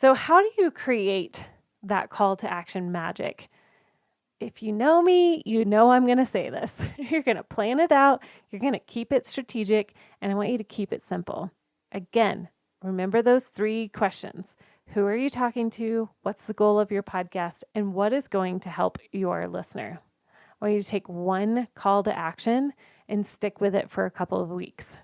So how do you create that call to action magic? If you know me, you know I'm going to say this. You're going to plan it out. You're going to keep it strategic, and I want you to keep it simple. Again, remember those 3 questions. Who are you talking to? What's the goal of your podcast? And what is going to help your listener? I want you to take one call to action and stick with it for a couple of weeks.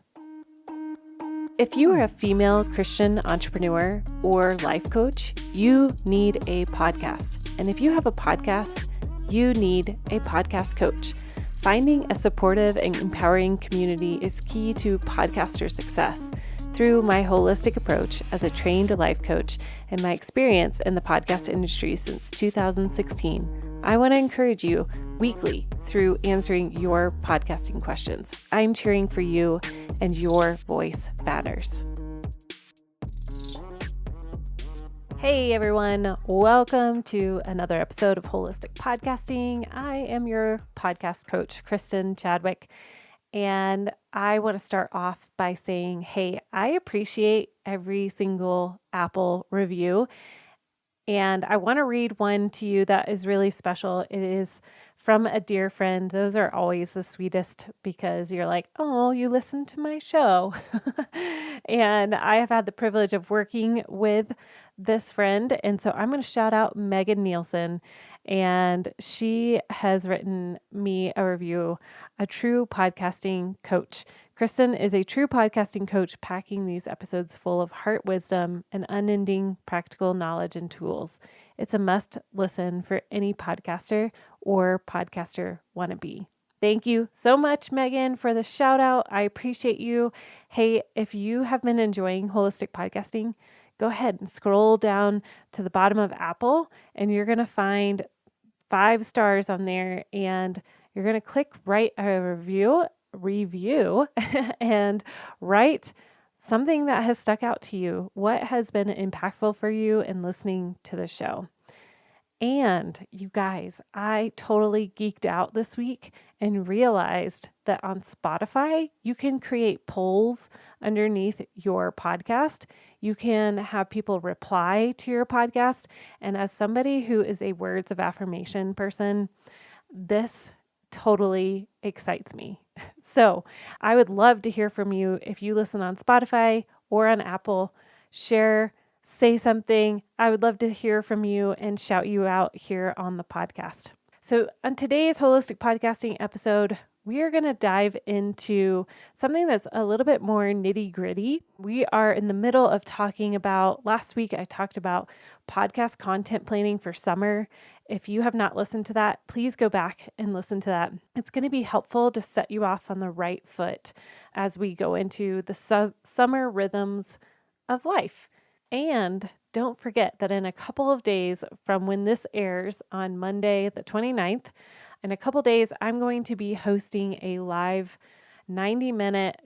If you are a female Christian entrepreneur or life coach, you need a podcast. And if you have a podcast, you need a podcast coach. Finding a supportive and empowering community is key to podcaster success. Through my holistic approach as a trained life coach and my experience in the podcast industry since 2016, I want to encourage you weekly through answering your podcasting questions. I'm cheering for you, and your voice matters. Hey everyone, welcome to another episode of Holistic Podcasting. I am your podcast coach, Kristin Chadwick, and I want to start off by saying, hey, I appreciate every single Apple review, and I want to read one to you that is really special. It is from a dear friend. Those are always the sweetest because you're like, oh, you listen to my show. And I have had the privilege of working with this friend. And so I'm going to shout out Megan Nielsen. And she has written me a review, a true podcasting coach. Kristin is a true podcasting coach, packing these episodes full of heart wisdom and unending practical knowledge and tools. It's a must listen for any podcaster or podcaster wannabe. Thank you so much, Megan, for the shout out. I appreciate you. Hey, if you have been enjoying holistic podcasting, go ahead and scroll down to the bottom of Apple and you're going to find 5 stars on there, and you're going to click write a review and write something that has stuck out to you. What has been impactful for you in listening to the show? And you guys, I totally geeked out this week and realized that on Spotify, you can create polls underneath your podcast. You can have people reply to your podcast. And as somebody who is a words of affirmation person, this totally excites me. So I would love to hear from you. If you listen on Spotify or on Apple, share, say something. I would love to hear from you and shout you out here on the podcast. So on today's Holistic Podcasting episode, we are going to dive into something that's a little bit more nitty gritty. We are in the middle of talking about, last week I talked about podcast content planning for summer. If you have not listened to that, please go back and listen to that. It's going to be helpful to set you off on the right foot as we go into the summer rhythms of life. And don't forget that in a couple of days from when this airs on Monday, the 29th, in a couple days, I'm going to be hosting a live 90-minute,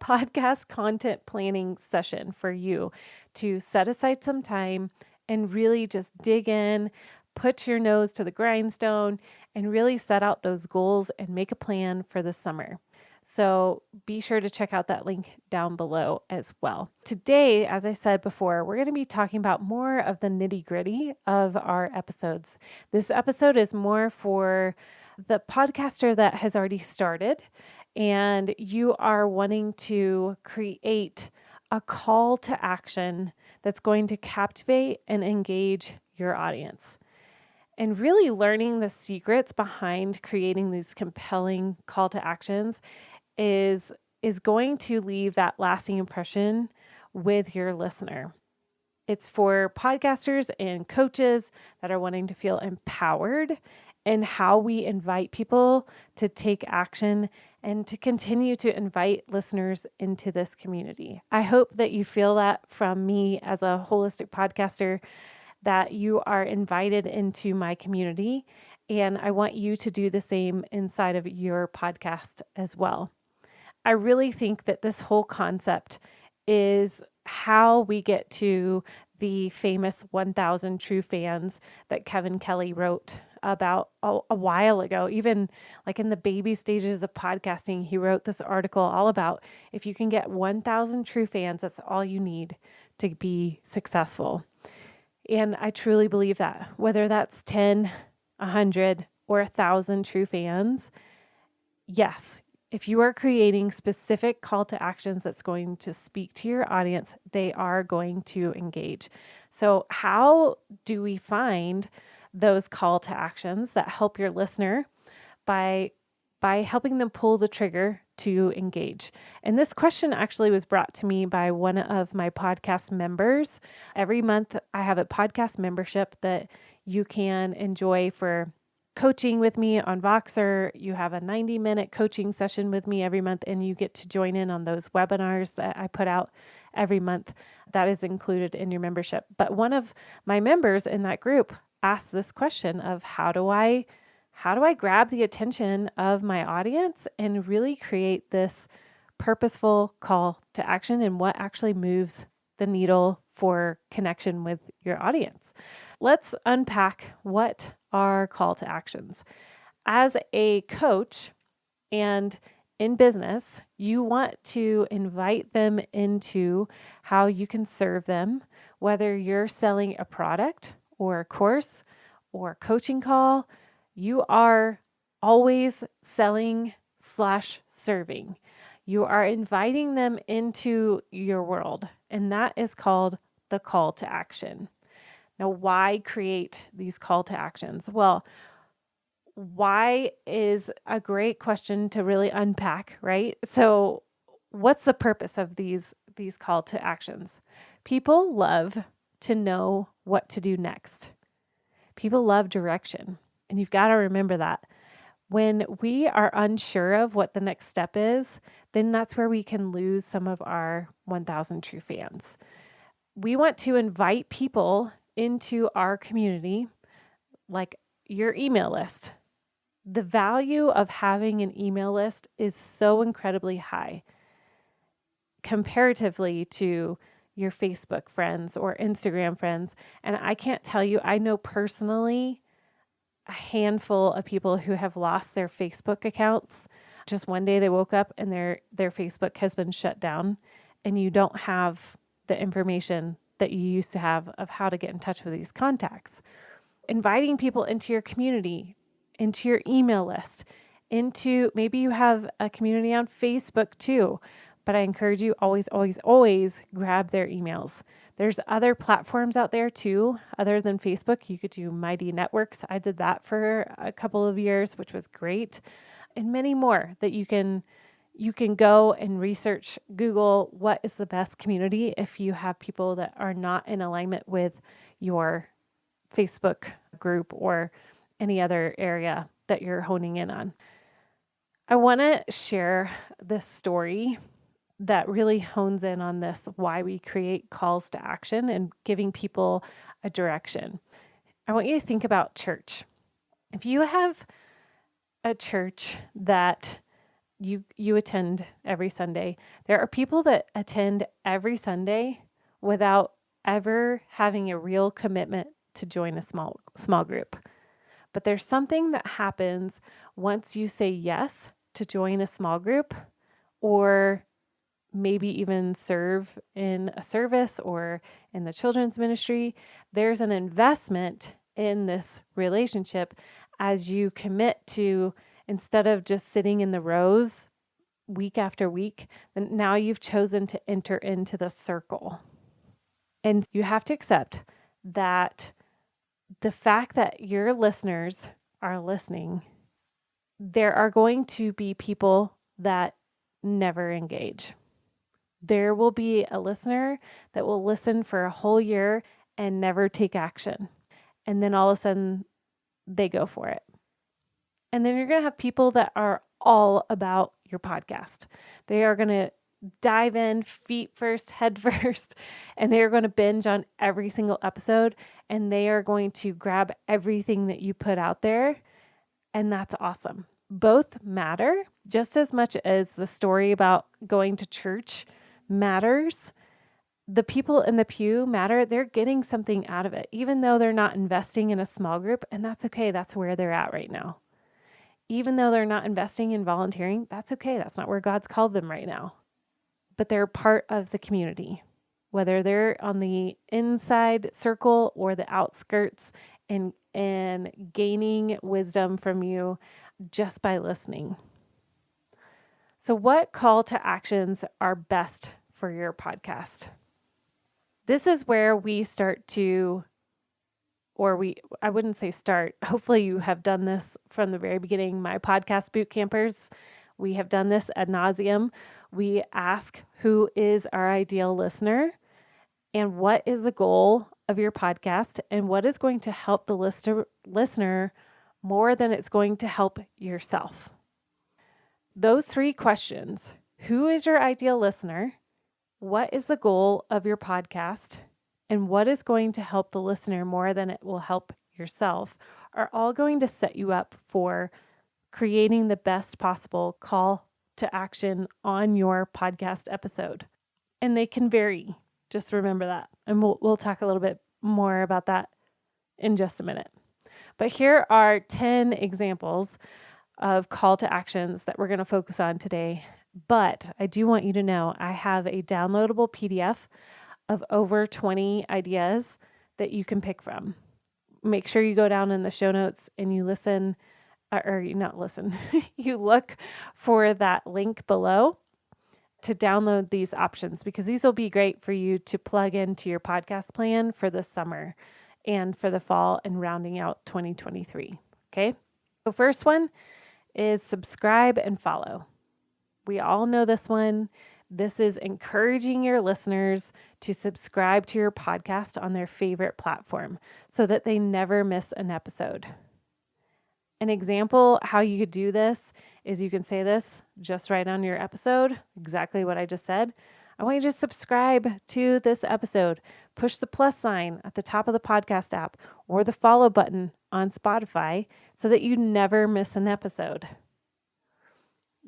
podcast content planning session for you to set aside some time and really just dig in, put your nose to the grindstone, and really set out those goals and make a plan for the summer. So be sure to check out that link down below as well. Today, as I said before, we're going to be talking about more of the nitty-gritty of our episodes. This episode is more for the podcaster that has already started and you are wanting to create a call to action that's going to captivate and engage your audience. And really learning the secrets behind creating these compelling call to actions is going to leave that lasting impression with your listener. It's for podcasters and coaches that are wanting to feel empowered in how we invite people to take action and to continue to invite listeners into this community. I hope that you feel that from me as a holistic podcaster, that you are invited into my community, and I want you to do the same inside of your podcast as well. I really think that this whole concept is how we get to the famous 1,000 True Fans that Kevin Kelly wrote about a while ago. Even like in the baby stages of podcasting, he wrote this article all about if you can get 1,000 true fans, that's all you need to be successful. And I truly believe that, whether that's 10, 100, or 1,000 true fans, yes, if you are creating specific call to actions that's going to speak to your audience, they are going to engage. So how do we find those call to actions that help your listener? By helping them pull the trigger to engage. And this question actually was brought to me by one of my podcast members. Every month I have a podcast membership that you can enjoy for coaching with me on Voxer. You have a 90-minute coaching session with me every month, and you get to join in on those webinars that I put out every month. That is included in your membership. But one of my members in that group asked this question of how do I grab the attention of my audience and really create this purposeful call to action, and what actually moves the needle for connection with your audience? Let's unpack what are call to actions. As a coach and in business, you want to invite them into how you can serve them, whether you're selling a product or a course or a coaching call. You are always selling/serving. You are inviting them into your world, and that is called the call to action. Now, why create these call to actions? Well, why is a great question to really unpack, right? So, what's the purpose of these call to actions? People love to know what to do next. People love direction. And you've got to remember that. When we are unsure of what the next step is, then that's where we can lose some of our 1,000 true fans. We want to invite people into our community, like your email list. The value of having an email list is so incredibly high comparatively to your Facebook friends or Instagram friends. And I can't tell you, I know personally a handful of people who have lost their Facebook accounts. Just one day they woke up and their Facebook has been shut down, and you don't have the information that you used to have of how to get in touch with these contacts. Inviting people into your community, into your email list, into maybe you have a community on Facebook too, but I encourage you always grab their emails. There's other platforms out there too, other than Facebook. You could do Mighty Networks. I did that for a couple of years, which was great, and many more that you can go and research, Google what is the best community if you have people that are not in alignment with your Facebook group or any other area that you're honing in on. I want to share this story that really hones in on this, why we create calls to action and giving people a direction. I want you to think about church. If you have a church that you attend every Sunday, there are people that attend every Sunday without ever having a real commitment to join a small group. But there's something that happens once you say yes to join a small group, or maybe even serve in a service or in the children's ministry. There's an investment in this relationship as you commit to, instead of just sitting in the rows week after week, then now you've chosen to enter into the circle. And you have to accept that the fact that your listeners are listening, there are going to be people that never engage. There will be a listener that will listen for a whole year and never take action. And then all of a sudden they go for it. And then you're going to have people that are all about your podcast. They are going to dive in feet first, head first, and they are going to binge on every single episode, and they are going to grab everything that you put out there. And that's awesome. Both matter just as much as the story about going to church matters. The people in the pew matter. They're getting something out of it, even though they're not investing in a small group, and that's okay. That's where they're at right now. Even though they're not investing in volunteering, that's okay. That's not where God's called them right now. But they're part of the community. whether they're on the inside circle or the outskirts, and gaining wisdom from you just by listening. So, what call to actions are best for your podcast? This is where we start to, I wouldn't say start. Hopefully, you have done this from the very beginning. My podcast boot campers, we have done this ad nauseum. We ask who is our ideal listener and what is the goal of your podcast and what is going to help the listener more than it's going to help yourself. Those three questions: who is your ideal listener? What is the goal of your podcast? And what is going to help the listener more than it will help yourself, are all going to set you up for creating the best possible call to action on your podcast episode. And they can vary. Just remember that. And we'll talk a little bit more about that in just a minute. But here are 10 examples of call to actions that we're going to focus on today. But I do want you to know I have a downloadable PDF of over 20 ideas that you can pick from. Make sure you go down in the show notes and you listen, or not listen, you look for that link below to download these options, because these will be great for you to plug into your podcast plan for the summer and for the fall and rounding out 2023. Okay. So first one is subscribe and follow. We all know this one. This is encouraging your listeners to subscribe to your podcast on their favorite platform so that they never miss an episode. An example how you could do this is you can say this just right on your episode, exactly what I just said. I want you to subscribe to this episode. Push the plus sign at the top of the podcast app or the follow button on Spotify so that you never miss an episode.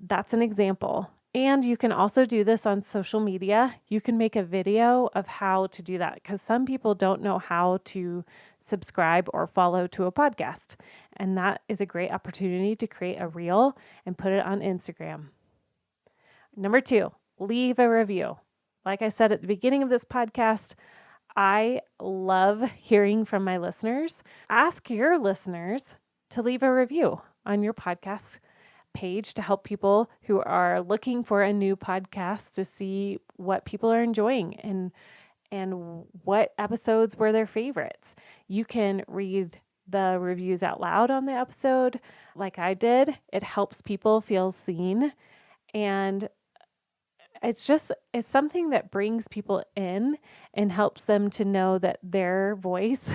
That's an example. And you can also do this on social media. You can make a video of how to do that, because some people don't know how to subscribe or follow to a podcast. And that is a great opportunity to create a reel and put it on Instagram. Number 2, leave a review. Like I said at the beginning of this podcast, I love hearing from my listeners. Ask your listeners to leave a review on your podcast page to help people who are looking for a new podcast to see what people are enjoying and what episodes were their favorites. You can read the reviews out loud on the episode like I did. It helps people feel seen, and it's something that brings people in and helps them to know that their voice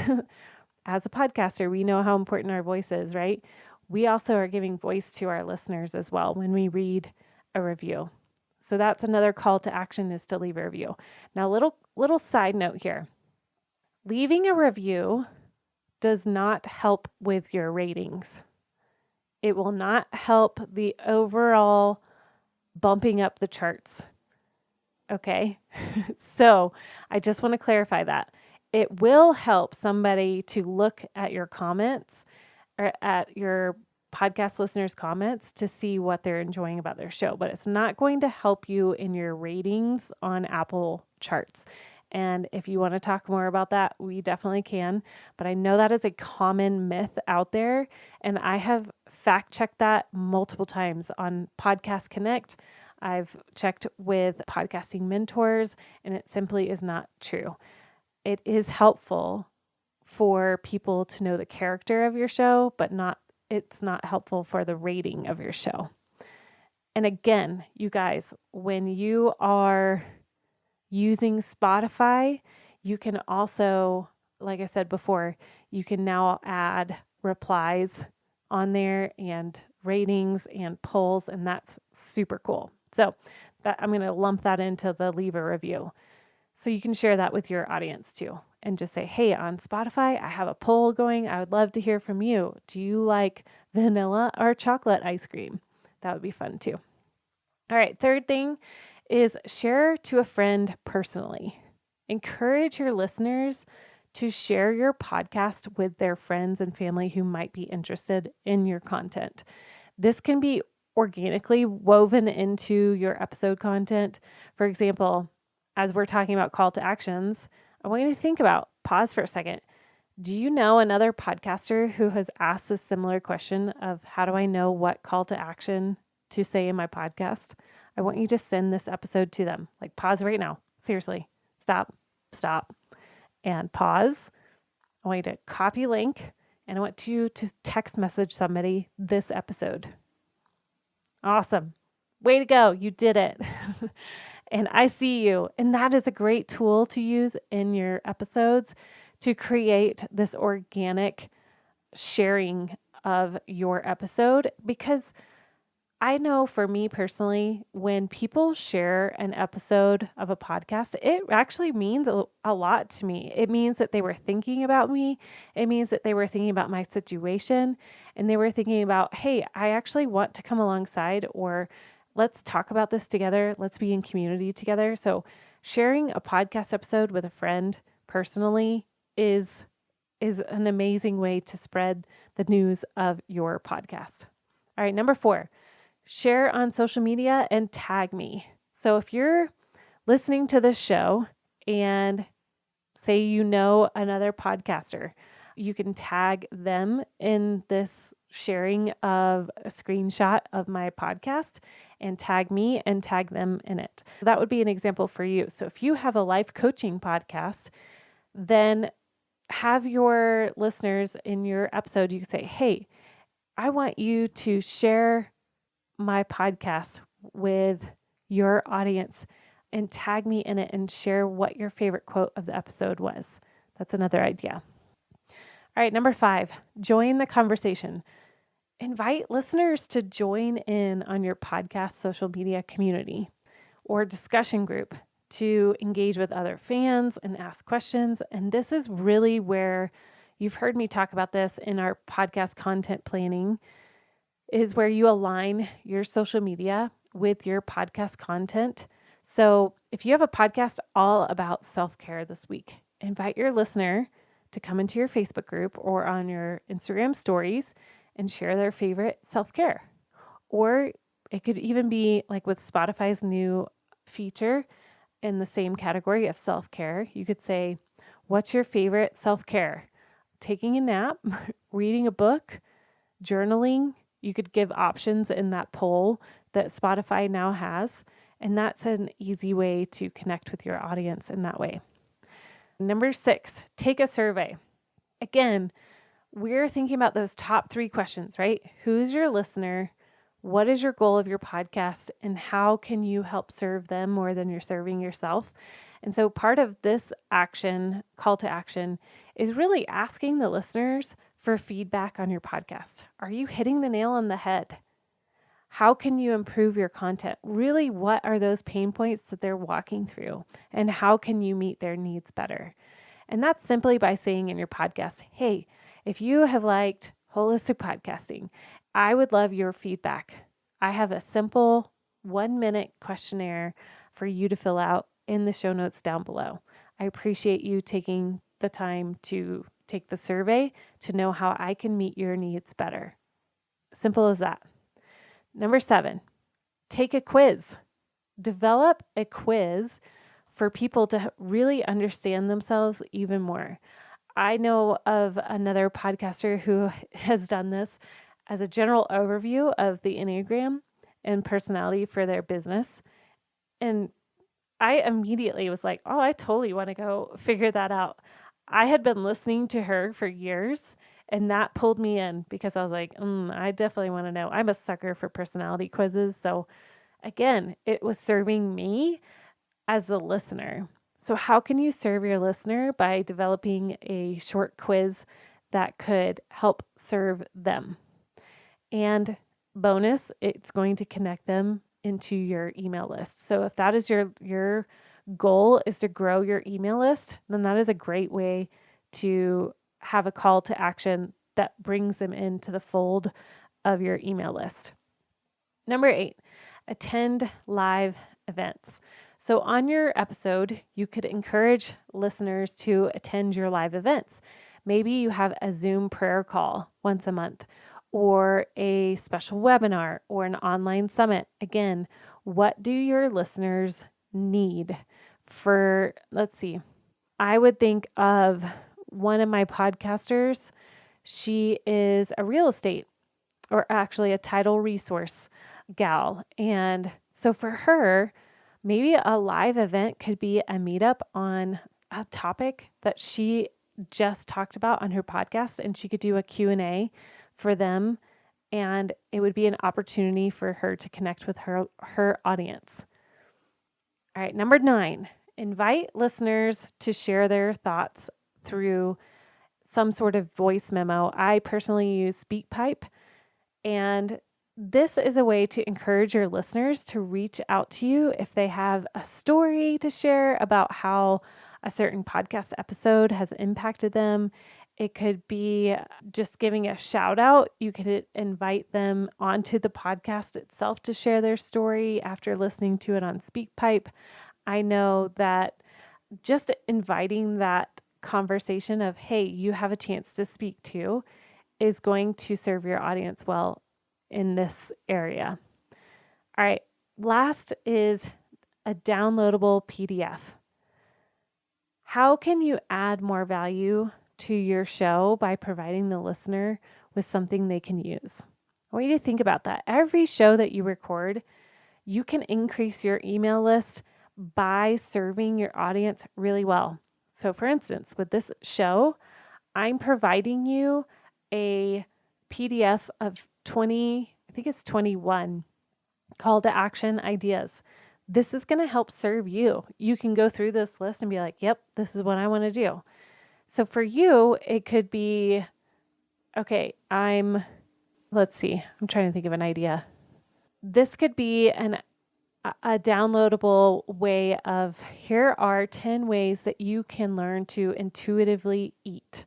as a podcaster, we know how important our voice is, right? We also are giving voice to our listeners as well when we read a review. So that's another call to action, is to leave a review. Now, little side note here. Leaving a review does not help with your ratings. It will not help the overall bumping up the charts. Okay? So I just want to clarify that. It will help somebody to look at your comments or at your podcast listeners' comments to see what they're enjoying about their show, but it's not going to help you in your ratings on Apple charts. And if you want to talk more about that, we definitely can. But I know that is a common myth out there, and I have fact-checked that multiple times on Podcast Connect. I've checked with podcasting mentors, and it simply is not true. It is helpful for people to know the character of your show, but it's not helpful for the rating of your show. And again, you guys, when you are using Spotify, you can also, like I said before, you can now add replies on there and ratings and polls, and that's super cool. So I'm going to lump that into the leave a review. So you can share that with your audience too, and just say, hey, on Spotify, I have a poll going. I would love to hear from you. Do you like vanilla or chocolate ice cream? That would be fun too. All right, third thing is share to a friend personally. Encourage your listeners to share your podcast with their friends and family who might be interested in your content. This can be organically woven into your episode content. For example, as we're talking about call to actions, I want you to think about, pause for a second. Do you know another podcaster who has asked a similar question of how do I know what call to action to say in my podcast? I want you to send this episode to them. Like, pause right now. Seriously. Stop, and pause. I want you to copy link, and I want you to text message somebody this episode. Awesome. Way to go. You did it. And I see you. And that is a great tool to use in your episodes to create this organic sharing of your episode. Because I know for me personally, when people share an episode of a podcast, it actually means a lot to me. It means that they were thinking about me. It means that they were thinking about my situation, and they were thinking about, hey, I actually want to come alongside, or let's talk about this together. Let's be in community together. So sharing a podcast episode with a friend personally is an amazing way to spread the news of your podcast. All right, number 4. Share on social media and tag me. So if you're listening to this show and say you know another podcaster, you can tag them in this sharing of a screenshot of my podcast and tag me and tag them in it. That would be an example for you. So if you have a life coaching podcast, then have your listeners in your episode, you can say, hey, I want you to share my podcast with your audience and tag me in it and share what your favorite quote of the episode was. That's another idea. All right, number 5, join the conversation. Invite listeners to join in on your podcast social media community or discussion group to engage with other fans and ask questions. And this is really where you've heard me talk about this in our podcast content planning, is where you align your social media with your podcast content. So if you have a podcast all about self-care this week, invite your listener to come into your Facebook group or on your Instagram stories and share their favorite self-care. Or it could even be like with Spotify's new feature in the same category of self-care. You could say, what's your favorite self-care? Taking a nap, reading a book, journaling. You could give options in that poll that Spotify now has, and that's an easy way to connect with your audience in that way. Number 6, take a survey. Again, we're thinking about those top 3 questions, right? Who's your listener? What is your goal of your podcast? And how can you help serve them more than you're serving yourself? And so part of this action, call to action, is really asking the listeners for feedback on your podcast. Are you hitting the nail on the head? How can you improve your content? Really, what are those pain points that they're walking through? And how can you meet their needs better? And that's simply by saying in your podcast, hey, if you have liked holistic podcasting, I would love your feedback. I have a simple 1-minute questionnaire for you to fill out in the show notes down below. I appreciate you taking the time to take the survey to know how I can meet your needs better. Simple as that. Number 7, take a quiz. Develop a quiz for people to really understand themselves even more. I know of another podcaster who has done this as a general overview of the Enneagram and personality for their business. And I immediately was like, oh, I totally want to go figure that out. I had been listening to her for years, and that pulled me in because I was like, I definitely want to know. I'm a sucker for personality quizzes. So again, it was serving me as a listener. So how can you serve your listener? By developing a short quiz that could help serve them. And bonus, it's going to connect them into your email list. So if that is your goal is to grow your email list, then that is a great way to have a call to action that brings them into the fold of your email list. Number 8, attend live events. So on your episode, you could encourage listeners to attend your live events. Maybe you have a Zoom prayer call once a month, or a special webinar, or an online summit. Again, what do your listeners need let's see, I would think of one of my podcasters. She is a real estate, or actually a title resource gal. And so for her, maybe a live event could be a meetup on a topic that she just talked about on her podcast, and she could do a Q&A for them, and it would be an opportunity for her to connect with her audience. All right, number 9, invite listeners to share their thoughts through some sort of voice memo. I personally use SpeakPipe, and this is a way to encourage your listeners to reach out to you if they have a story to share about how a certain podcast episode has impacted them. It could be just giving a shout out. You could invite them onto the podcast itself to share their story after listening to it on SpeakPipe. I know that just inviting that conversation of, hey, you have a chance to speak to, is going to serve your audience well in this area. All right, last is a downloadable PDF. How can you add more value to your show by providing the listener with something they can use? I want you to think about that. Every show that you record, you can increase your email list by serving your audience really well. So for instance, with this show, I'm providing you a PDF of 21 call to action ideas. This is going to help serve you. You can go through this list and be like, yep, this is what I want to do. So for you, it could be, okay, I'm trying to think of an idea. This could be a downloadable way of, here are 10 ways that you can learn to intuitively eat.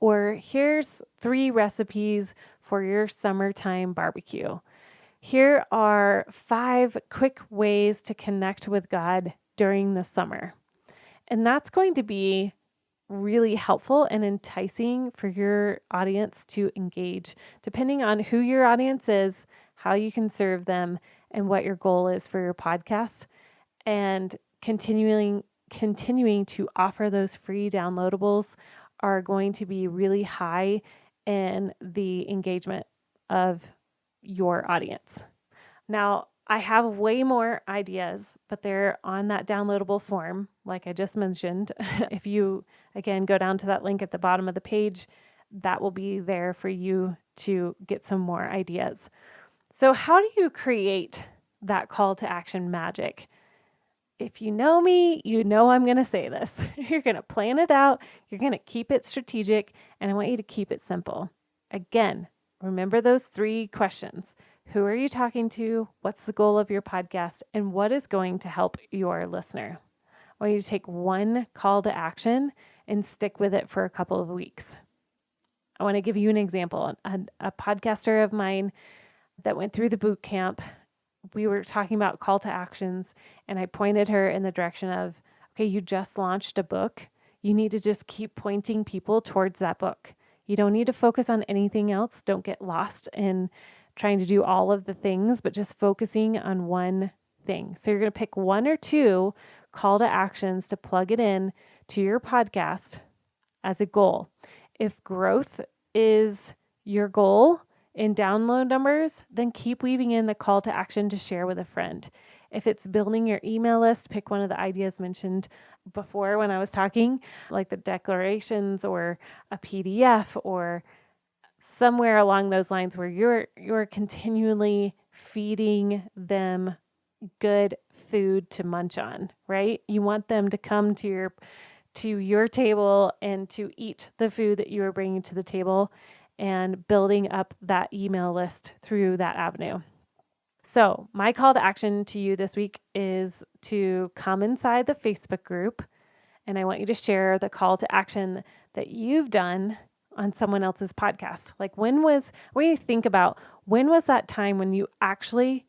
Or here's 3 recipes for your summertime barbecue. Here are 5 quick ways to connect with God during the summer. And that's going to be really helpful and enticing for your audience to engage, depending on who your audience is, how you can serve them, and what your goal is for your podcast. And continuing to offer those free downloadables are going to be really high in the engagement of your audience. Now, I have way more ideas, but they're on that downloadable form, like I just mentioned. If you, again, go down to that link at the bottom of the page, that will be there for you to get some more ideas. So how do you create that call to action magic? If you know me, you know I'm going to say this. You're going to plan it out. You're going to keep it strategic, and I want you to keep it simple. Again, remember those 3 questions. Who are you talking to? What's the goal of your podcast? And what is going to help your listener? I want you to take one call to action and stick with it for a couple of weeks. I want to give you an example. A podcaster of mine that went through the boot camp, we were talking about call to actions, and I pointed her in the direction of, okay, you just launched a book. You need to just keep pointing people towards that book. You don't need to focus on anything else. Don't get lost in trying to do all of the things, but just focusing on one thing. So you're going to pick 1 or 2 call to actions to plug it in to your podcast as a goal. If growth is your goal in download numbers, then keep weaving in the call to action to share with a friend. If it's building your email list, pick one of the ideas mentioned before when I was talking, like the declarations or a PDF or somewhere along those lines where you're continually feeding them good food to munch on, right? You want them to come to your table and to eat the food that you are bringing to the table, and building up that email list through that avenue. So my call to action to you this week is to come inside the Facebook group, and I want you to share the call to action that you've done on someone else's podcast. Like when you think about, when was that time when you actually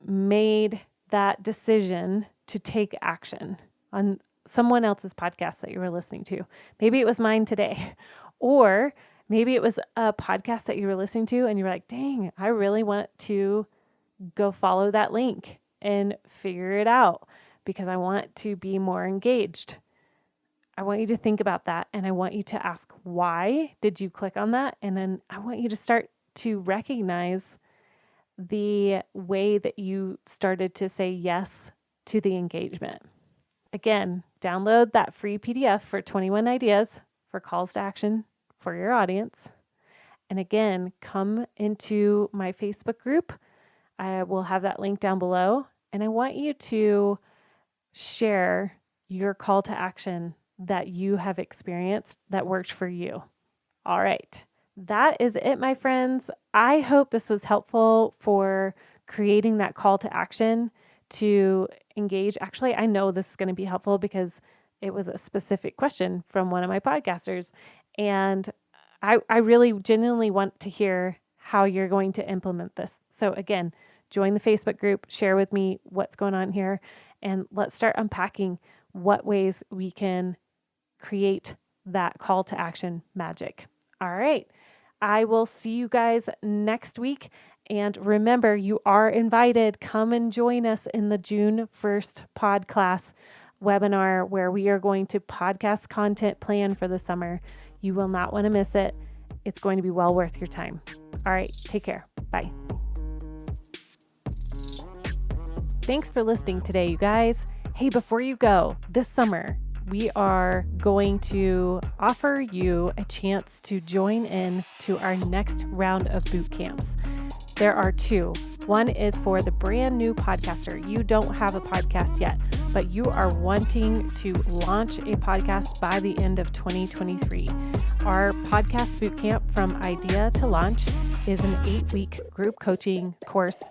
made that decision to take action on someone else's podcast that you were listening to? Maybe it was mine today, or maybe it was a podcast that you were listening to and you were like, dang, I really want to go follow that link and figure it out. because I want to be more engaged. I want you to think about that, and I want you to ask, why did you click on that? And then I want you to start to recognize the way that you started to say yes to the engagement. Again, download that free PDF for 21 ideas for calls to action for your audience. And again, come into my Facebook group. I will have that link down below. And I want you to share your call to action that you have experienced that worked for you. All right. That is it, my friends. I hope this was helpful for creating that call to action to engage. Actually, I know this is going to be helpful because it was a specific question from one of my podcasters. And I really genuinely want to hear how you're going to implement this. So again, join the Facebook group, share with me what's going on here, and let's start unpacking what ways we can create that call to action magic. All right. I will see you guys next week. And remember, you are invited. Come and join us in the June 1st pod class webinar where we are going to podcast content plan for the summer. You will not want to miss it. It's going to be well worth your time. All right. Take care. Bye. Thanks for listening today, you guys. Hey, before you go, this summer, we are going to offer you a chance to join in to our next round of boot camps. There are two. One is for the brand new podcaster. You don't have a podcast yet, but you are wanting to launch a podcast by the end of 2023. Our podcast boot camp from idea to launch is an 8-week group coaching course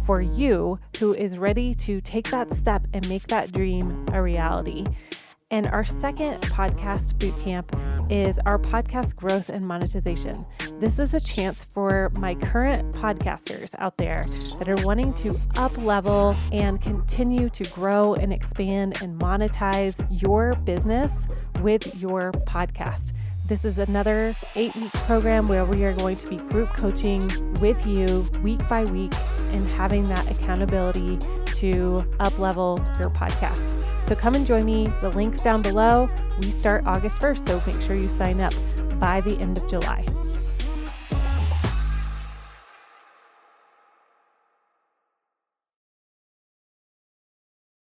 for you who is ready to take that step and make that dream a reality. And our second podcast bootcamp is our podcast growth and monetization. This is a chance for my current podcasters out there that are wanting to up level and continue to grow and expand and monetize your business with your podcast. This is another 8-week program where we are going to be group coaching with you week by week and having that accountability to up level your podcast. So come and join me. The link's down below. We start August 1st, so make sure you sign up by the end of July.